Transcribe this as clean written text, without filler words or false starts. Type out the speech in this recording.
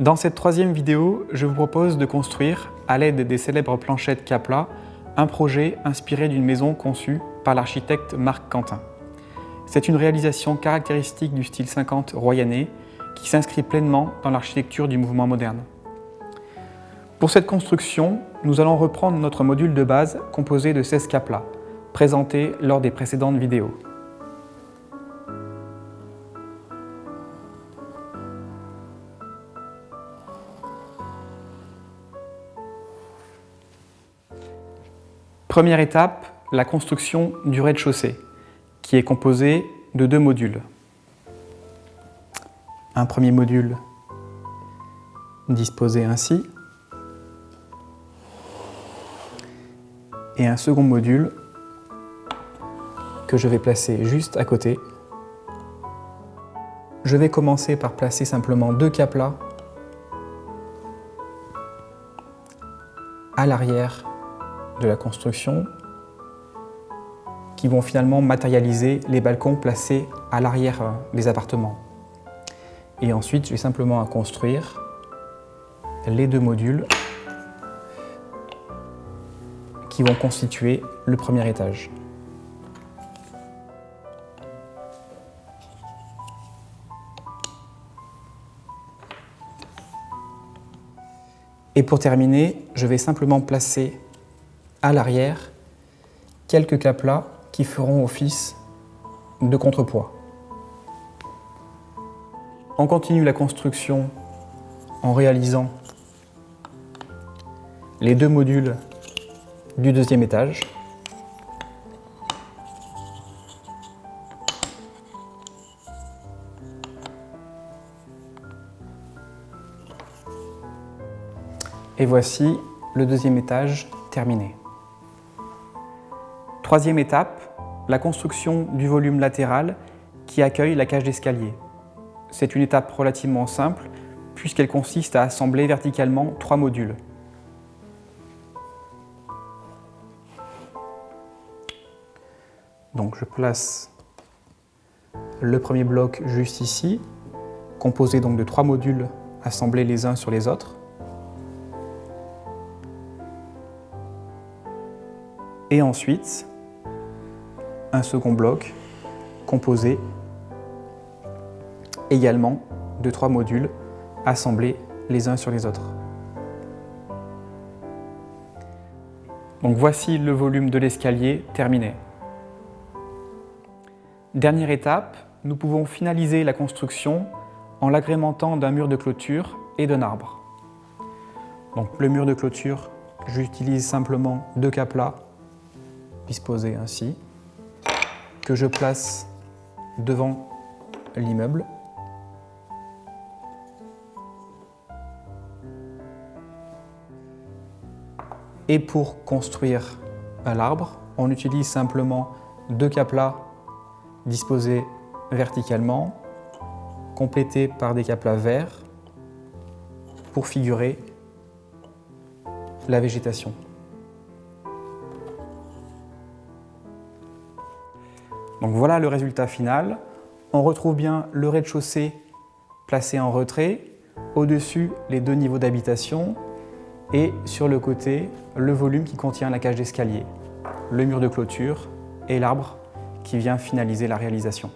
Dans cette troisième vidéo, je vous propose de construire, à l'aide des célèbres planchettes Kapla, un projet inspiré d'une maison conçue par l'architecte Marc Quentin. C'est une réalisation caractéristique du style 50 royanais qui s'inscrit pleinement dans l'architecture du mouvement moderne. Pour cette construction, nous allons reprendre notre module de base composé de 16 Kapla, présenté lors des précédentes vidéos. Première étape, la construction du rez-de-chaussée, qui est composé de 2 modules. Un premier module disposé ainsi, et un second module que je vais placer juste à côté. Je vais commencer par placer simplement 2 Kapla à l'arrière de la construction qui vont finalement matérialiser les balcons placés à l'arrière des appartements. Et ensuite, je vais simplement construire les 2 modules qui vont constituer le premier étage. Et pour terminer, je vais simplement placer à l'arrière quelques Kapla qui feront office de contrepoids. On continue la construction en réalisant les 2 modules du deuxième étage. Et voici le deuxième étage terminé. Troisième étape, la construction du volume latéral qui accueille la cage d'escalier. C'est une étape relativement simple puisqu'elle consiste à assembler verticalement 3 modules. Donc je place le premier bloc juste ici, composé donc de 3 modules assemblés les uns sur les autres. Et ensuite, un second bloc composé également de 3 modules assemblés les uns sur les autres. Donc voici le volume de l'escalier terminé. Dernière étape, nous pouvons finaliser la construction en l'agrémentant d'un mur de clôture et d'un arbre. Donc le mur de clôture, j'utilise simplement 2 Kapla disposés ainsi, que je place devant l'immeuble. Et pour construire l'arbre, on utilise simplement 2 Kapla disposés verticalement, complétés par des Kapla verts pour figurer la végétation. Donc voilà le résultat final. On retrouve bien le rez-de-chaussée placé en retrait, au-dessus les 2 niveaux d'habitation et sur le côté le volume qui contient la cage d'escalier, le mur de clôture et l'arbre qui vient finaliser la réalisation.